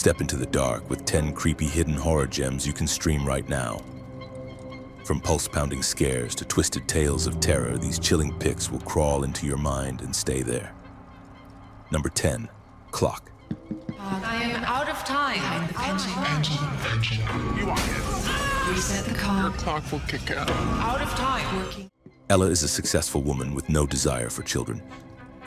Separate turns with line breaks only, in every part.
Step into the dark with 10 creepy hidden horror gems you can stream right now. From pulse-pounding scares to twisted tales of terror, these chilling pics will crawl into your mind and stay there. Number 10. Clock.
I am out of time.
You want it?
Reset the car.
Your clock will kick out.
Out of time. Working.
Ella is a successful woman with no desire for children,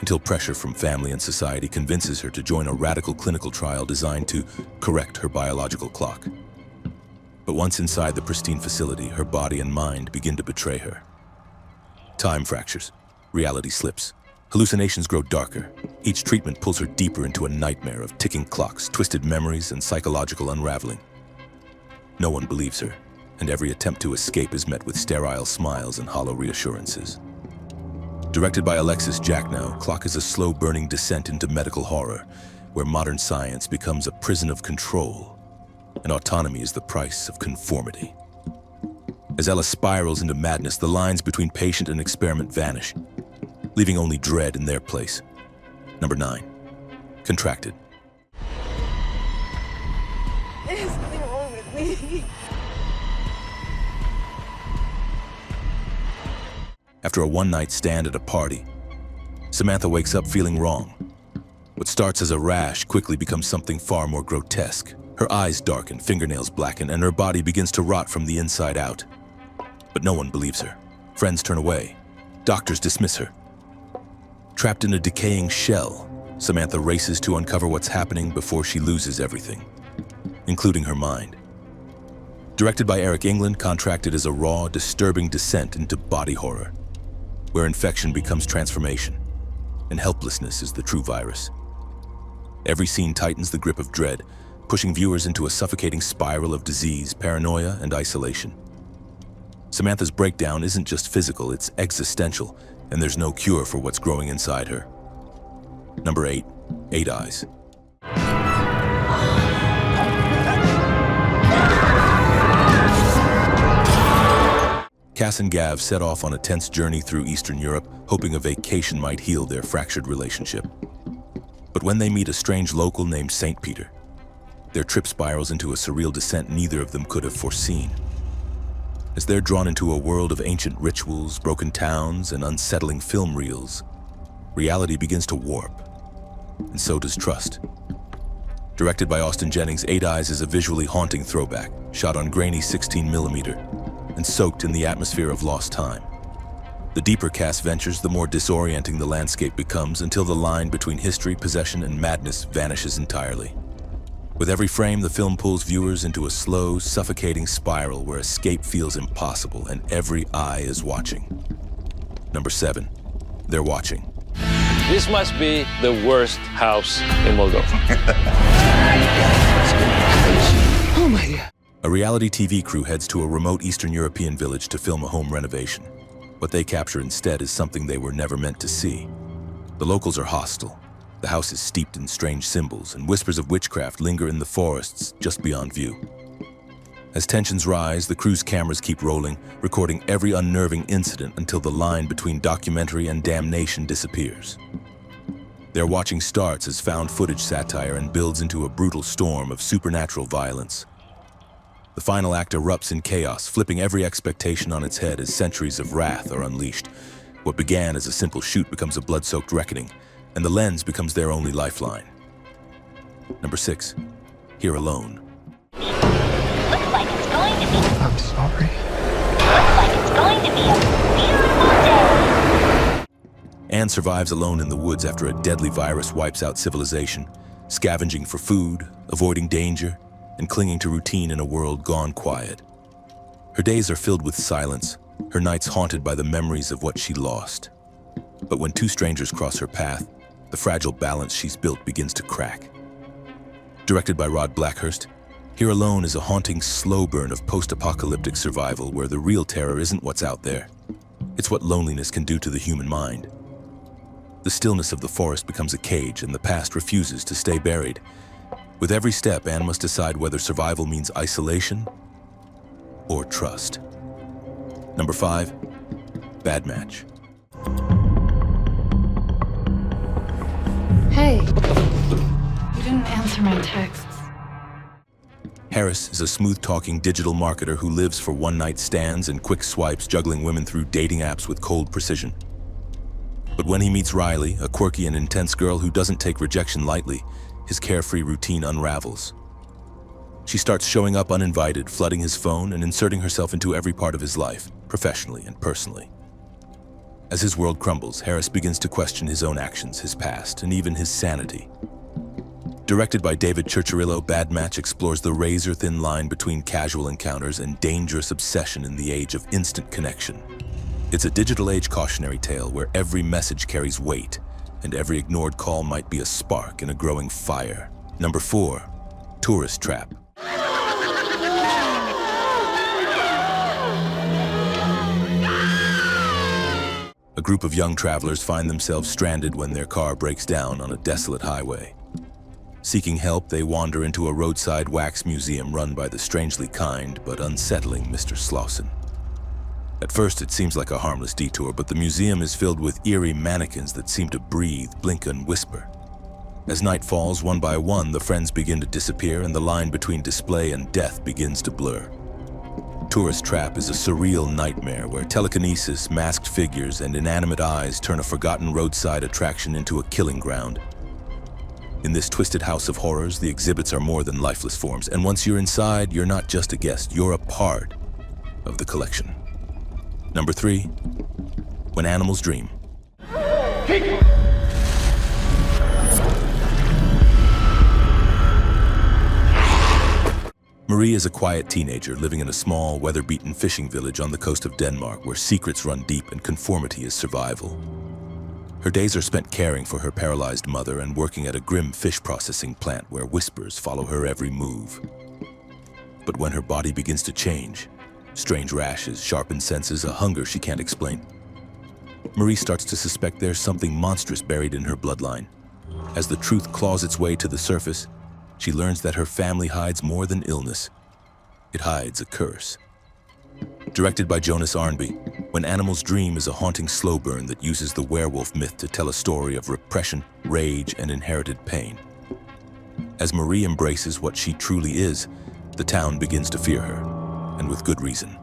until pressure from family and society convinces her to join a radical clinical trial designed to correct her biological clock. But once inside the pristine facility, her body and mind begin to betray her. Time fractures, reality slips, hallucinations grow darker. Each treatment pulls her deeper into a nightmare of ticking clocks, twisted memories, and psychological unraveling. No one believes her, and every attempt to escape is met with sterile smiles and hollow reassurances. Directed by Alexis Jacknow, Clock is a slow-burning descent into medical horror, where modern science becomes a prison of control, and autonomy is the price of conformity. As Ella spirals into madness, the lines between patient and experiment vanish, leaving only dread in their place. Number 9. Contracted.
There's something wrong with me.
After a one-night stand at a party, Samantha wakes up feeling wrong. What starts as a rash quickly becomes something far more grotesque. Her eyes darken, fingernails blacken, and her body begins to rot from the inside out. But no one believes her. Friends turn away. Doctors dismiss her. Trapped in a decaying shell, Samantha races to uncover what's happening before she loses everything, including her mind. Directed by Eric England, Contracted is a raw, disturbing descent into body horror, where infection becomes transformation, and helplessness is the true virus. Every scene tightens the grip of dread, pushing viewers into a suffocating spiral of disease, paranoia, and isolation. Samantha's breakdown isn't just physical, it's existential, and there's no cure for what's growing inside her. Number 8. 8 Eyes. Cass and Gav set off on a tense journey through Eastern Europe, hoping a vacation might heal their fractured relationship. But when they meet a strange local named St. Peter, their trip spirals into a surreal descent neither of them could have foreseen. As they're drawn into a world of ancient rituals, broken towns, and unsettling film reels, reality begins to warp, and so does trust. Directed by Austin Jennings, 8 Eyes is a visually haunting throwback, shot on grainy 16mm, and soaked in the atmosphere of lost time. The deeper Cass ventures, the more disorienting the landscape becomes, until the line between history, possession, and madness vanishes entirely. With every frame, the film pulls viewers into a slow, suffocating spiral where escape feels impossible and every eye is watching. Number 7. They're watching.
This must be the worst house in Moldova.
Oh my God.
A reality TV crew heads to a remote Eastern European village to film a home renovation. What they capture instead is something they were never meant to see. The locals are hostile. The house is steeped in strange symbols, and whispers of witchcraft linger in the forests just beyond view. As tensions rise, the crew's cameras keep rolling, recording every unnerving incident until the line between documentary and damnation disappears. Their watching starts as found footage satire and builds into a brutal storm of supernatural violence. The final act erupts in chaos, flipping every expectation on its head as centuries of wrath are unleashed. What began as a simple shoot becomes a blood-soaked reckoning, and the lens becomes their only lifeline. Number 6. Here Alone.
Looks like it's going to be.
I'm sorry.
Looks like it's going to be a beautiful day.
Anne survives alone in the woods after a deadly virus wipes out civilization, scavenging for food, avoiding danger, and clinging to routine in a world gone quiet. Her days are filled with silence, her nights haunted by the memories of what she lost. But when two strangers cross her path, the fragile balance she's built begins to crack. Directed by Rod Blackhurst, Here Alone is a haunting slow burn of post-apocalyptic survival where the real terror isn't what's out there. It's what loneliness can do to the human mind. The stillness of the forest becomes a cage, and the past refuses to stay buried. With every step, Anne must decide whether survival means isolation or trust. Number 5. Badmatch.
Hey, you didn't answer my texts.
Harris is a smooth-talking digital marketer who lives for one-night stands and quick swipes, juggling women through dating apps with cold precision. But when he meets Riley, a quirky and intense girl who doesn't take rejection lightly, his carefree routine unravels. She starts showing up uninvited, flooding his phone and inserting herself into every part of his life, professionally and personally. As his world crumbles, Harris begins to question his own actions, his past, and even his sanity. Directed by David Churchirillo, Badmatch explores the razor-thin line between casual encounters and dangerous obsession in the age of instant connection. It's a digital age cautionary tale where every message carries weight, and every ignored call might be a spark in a growing fire. Number 4, Tourist Trap. A group of young travelers find themselves stranded when their car breaks down on a desolate highway. Seeking help, they wander into a roadside wax museum run by the strangely kind but unsettling Mr. Slauson. At first, it seems like a harmless detour, but the museum is filled with eerie mannequins that seem to breathe, blink, and whisper. As night falls, one by one, the friends begin to disappear, and the line between display and death begins to blur. Tourist Trap is a surreal nightmare where telekinesis, masked figures, and inanimate eyes turn a forgotten roadside attraction into a killing ground. In this twisted house of horrors, the exhibits are more than lifeless forms, and once you're inside, you're not just a guest, you're a part of the collection. Number 3, When Animals Dream. Marie is a quiet teenager living in a small, weather-beaten fishing village on the coast of Denmark where secrets run deep and conformity is survival. Her days are spent caring for her paralyzed mother and working at a grim fish processing plant where whispers follow her every move. But when her body begins to change, strange rashes, sharpened senses, a hunger she can't explain, Marie starts to suspect there's something monstrous buried in her bloodline. As the truth claws its way to the surface, she learns that her family hides more than illness. It hides a curse. Directed by Jonas Arnby, When Animals Dream is a haunting slow burn that uses the werewolf myth to tell a story of repression, rage, and inherited pain. As Marie embraces what she truly is, the town begins to fear her, and with good reason.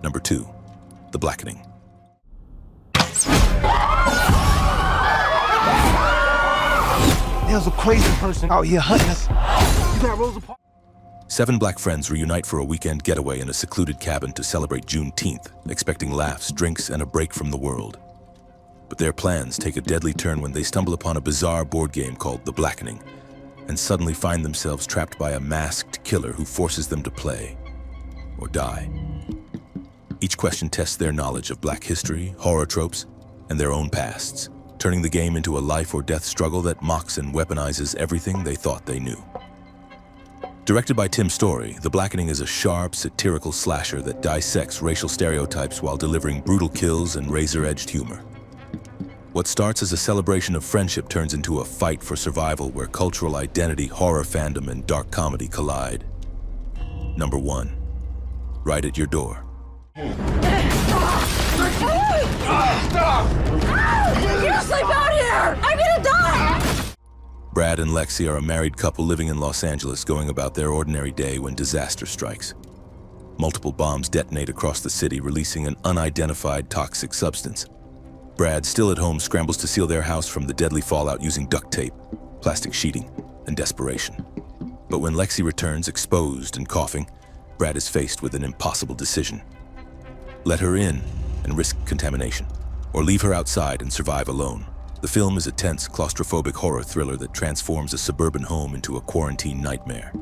Number 2, The Blackening.
There's a crazy person out here hunting us. You got Rosa Parks.
7 black friends reunite for a weekend getaway in a secluded cabin to celebrate Juneteenth, expecting laughs, drinks, and a break from the world. But their plans take a deadly turn when they stumble upon a bizarre board game called The Blackening, and suddenly find themselves trapped by a masked killer who forces them to play or die. Each question tests their knowledge of black history, horror tropes, and their own pasts, turning the game into a life or death struggle that mocks and weaponizes everything they thought they knew. Directed by Tim Story, The Blackening is a sharp, satirical slasher that dissects racial stereotypes while delivering brutal kills and razor-edged humor. What starts as a celebration of friendship turns into a fight for survival where cultural identity, horror fandom, and dark comedy collide. Number 1, Right at Your Door.
You can't sleep out here! I'm gonna die!
Brad and Lexi are a married couple living in Los Angeles going about their ordinary day when disaster strikes. Multiple bombs detonate across the city, releasing an unidentified toxic substance. Brad, still at home, scrambles to seal their house from the deadly fallout using duct tape, plastic sheeting, and desperation. But when Lexi returns, exposed and coughing, Brad is faced with an impossible decision. Let her in and risk contamination, or leave her outside and survive alone. The film is a tense, claustrophobic horror thriller that transforms a suburban home into a quarantine nightmare.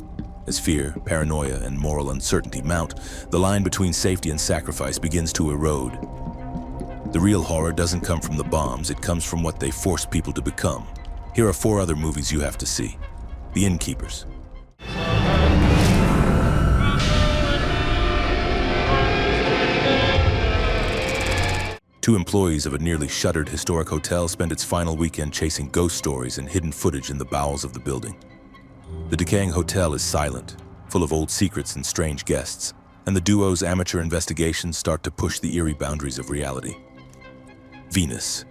As fear, paranoia, and moral uncertainty mount, the line between safety and sacrifice begins to erode. The real horror doesn't come from the bombs, it comes from what they force people to become. Here are 4 other movies you have to see. The Innkeepers. Two employees of a nearly shuttered historic hotel spend its final weekend chasing ghost stories and hidden footage in the bowels of the building. The decaying hotel is silent, full of old secrets and strange guests, and the duo's amateur investigations start to push the eerie boundaries of reality. Venus.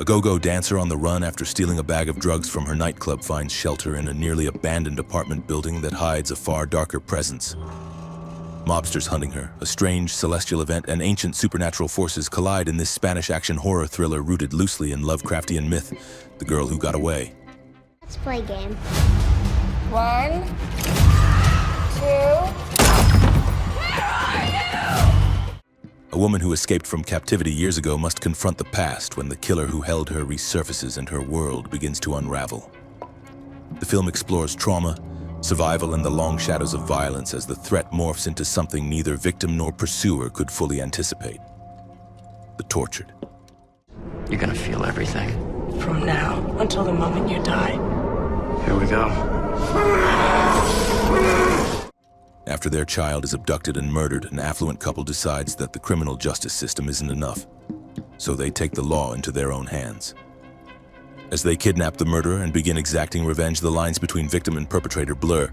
A go-go dancer on the run after stealing a bag of drugs from her nightclub finds shelter in a nearly abandoned apartment building that hides a far darker presence. Mobsters hunting her, a strange celestial event, and ancient supernatural forces collide in this Spanish action horror thriller rooted loosely in Lovecraftian myth, The Girl Who Got Away.
Let's play a game.
1, 2.
A woman who escaped from captivity years ago must confront the past when the killer who held her resurfaces and her world begins to unravel. The film explores trauma, survival, and the long shadows of violence as the threat morphs into something neither victim nor pursuer could fully anticipate. The tortured.
You're gonna feel everything.
From now until the moment you die.
Here we go.
After their child is abducted and murdered, an affluent couple decides that the criminal justice system isn't enough, so they take the law into their own hands. As they kidnap the murderer and begin exacting revenge, the lines between victim and perpetrator blur,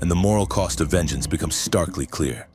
and the moral cost of vengeance becomes starkly clear.